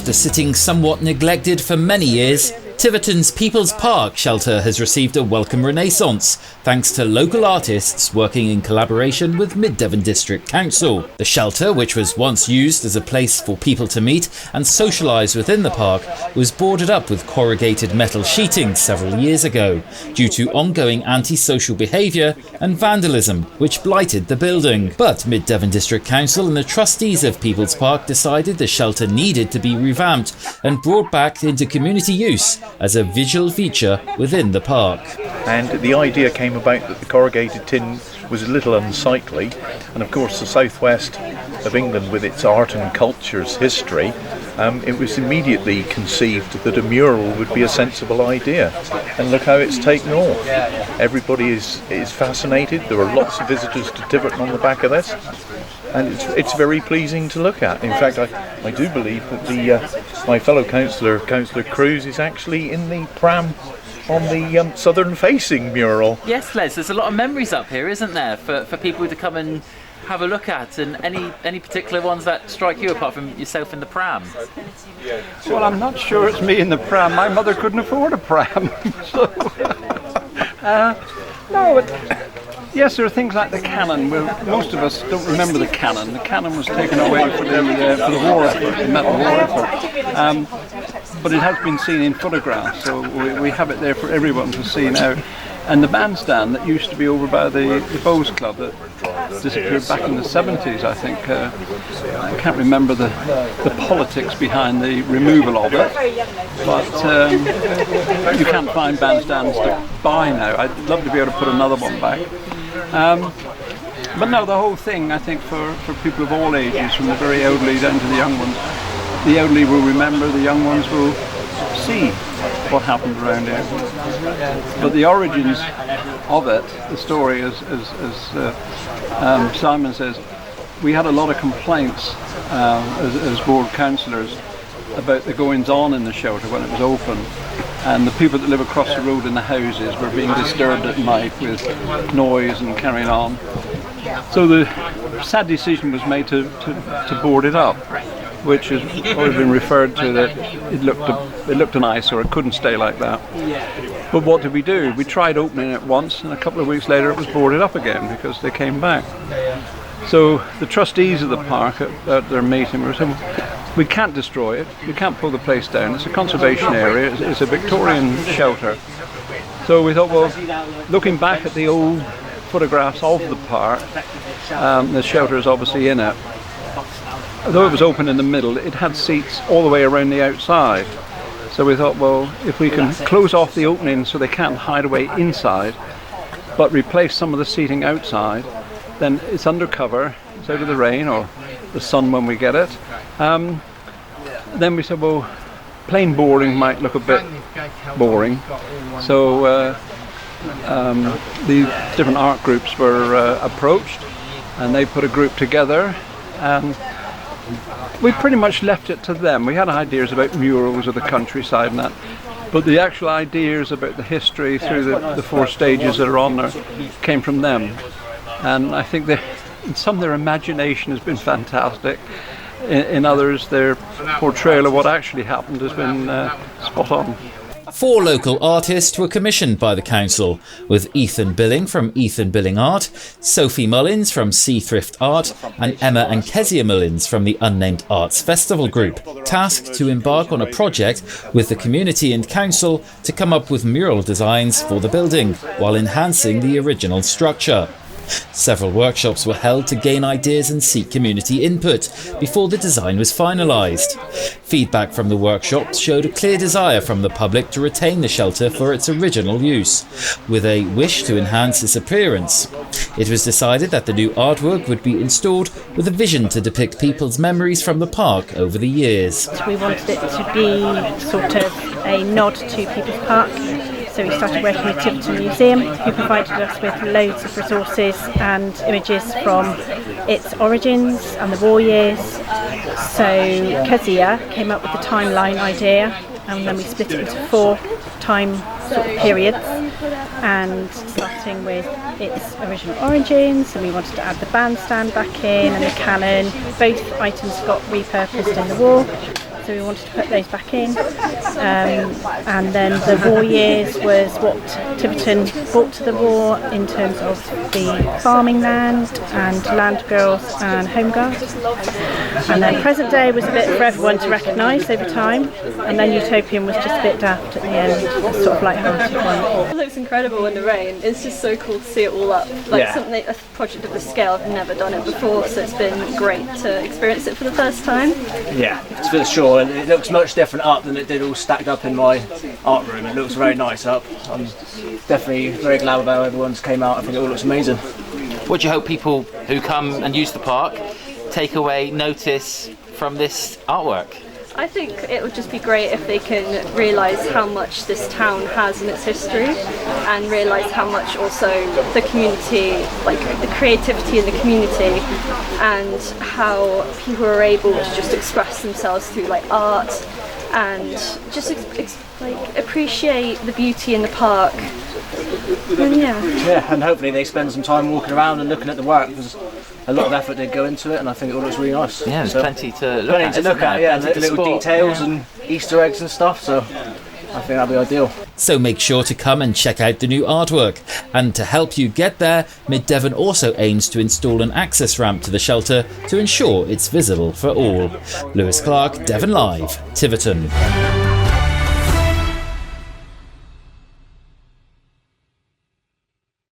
After sitting somewhat neglected for many years, Tiverton's People's Park shelter has received a welcome renaissance thanks to local artists working in collaboration with Mid Devon District Council. The shelter, which was once used as a place for people to meet and socialise within the park, was boarded up with corrugated metal sheeting several years ago due to ongoing antisocial behaviour and vandalism which blighted the building. But Mid Devon District Council and the trustees of People's Park decided the shelter needed to be revamped and brought back into community use as a visual feature within the park. And the idea came about that the corrugated tin was a little unsightly, and of course the southwest of England with its art and culture's history, it was immediately conceived that a mural would be a sensible idea. And look how it's taken off. Everybody is fascinated. There are lots of visitors to Tiverton on the back of this, and it's very pleasing to look at. In fact, I do believe that my fellow councillor, Councillor Cruwys, is actually in the pram on the southern-facing mural. Yes, Les, there's a lot of memories up here, isn't there, for people to come and have a look at, and any particular ones that strike you apart from yourself in the pram? Well, I'm not sure it's me in the pram. My mother couldn't afford a pram. So, yes, there are things like the cannon. Well, most of us don't remember the cannon. The cannon was taken away for the war effort, the metal war effort. But it has been seen in photographs, so we have it there for everyone to see now. And the bandstand that used to be over by the Bows Club that disappeared back in the 70s, I think. I can't remember the politics behind the removal of it, but you can't find bandstands to buy now. I'd love to be able to put another one back. But no, the whole thing, I think, for people of all ages, from the very elderly down to the young ones, the elderly will remember, the young ones will see what happened around here. But the origins of it, the story, as Simon says, we had a lot of complaints as ward councillors about the goings-on in the shelter when it was open, and the people that live across the road in the houses were being disturbed at night with noise and carrying on. So the sad decision was made to board it up, which has always been referred to that it looked an eyesore, it couldn't stay like that. But what did we do? We tried opening it once, and a couple of weeks later it was boarded up again because they came back. So the trustees of the park at their meeting were saying, we can't destroy it, we can't pull the place down, it's a conservation area, it's a Victorian shelter. So we thought, well, looking back at the old photographs of the park, the shelter is obviously in it. Although it was open in the middle, it had seats all the way around the outside. So we thought, well, if we can close off the opening so they can't hide away inside, but replace some of the seating outside, then it's undercover, it's out of the rain or the sun when we get it. Then we said, well, plain boring might look a bit boring. So the different art groups were approached, and they put a group together, and we pretty much left it to them. We had ideas about murals of the countryside and that, but the actual ideas about the history through the four stages that are on there came from them. And I think in some their imagination has been fantastic. In others, their portrayal of what actually happened has been spot on. 4 local artists were commissioned by the council, with Ethan Billing from Ethan Billing Art, Sophie Mullins from Sea Thrift Art, and Emma and Kezia Mullins from the Unnamed Arts Festival Group, tasked to embark on a project with the community and council to come up with mural designs for the building, while enhancing the original structure. Several workshops were held to gain ideas and seek community input before the design was finalised. Feedback from the workshops showed a clear desire from the public to retain the shelter for its original use, with a wish to enhance its appearance. It was decided that the new artwork would be installed with a vision to depict people's memories from the park over the years. We wanted it to be sort of a nod to People's Park. So we started working with Tiverton Museum, who provided us with loads of resources and images from its origins and the war years. So Kezia came up with the timeline idea, and then we split it into 4 time sort of periods, and starting with its original origins, and we wanted to add the bandstand back in and the cannon. Both items got repurposed in the war. so we wanted to put those back in. And then the war years was what Tiverton brought to the war in terms of the farming land and land girls and home guards. And then present day was a bit for everyone to recognise over time. And then Utopian was just a bit daft at the end, sort of light-hearted one. It looks incredible in the rain. It's just so cool to see it all up. Like a project of this scale, I've never done it before, so it's been great to experience it for the first time. Yeah, it's for sure. It looks much different up than it did all stacked up in my art room. It looks very nice up. I'm definitely very glad about how everyone's came out. I think it all looks amazing. What do you hope people who come and use the park take away notice from this artwork? I think it would just be great if they can realise how much this town has in its history, and realise how much also the community, like the creativity in the community, and how people are able to just express themselves through like art, and just like appreciate the beauty in the park. And yeah, and hopefully they spend some time walking around and looking at the work, because a lot of effort did go into it, and I think it all looks really nice. Yeah, there's plenty to look at. Yeah, and little details and Easter eggs and stuff, so I think that'll be ideal. So make sure to come and check out the new artwork. And to help you get there, Mid Devon also aims to install an access ramp to the shelter to ensure it's visible for all. Lewis Clark, Devon Live, Tiverton.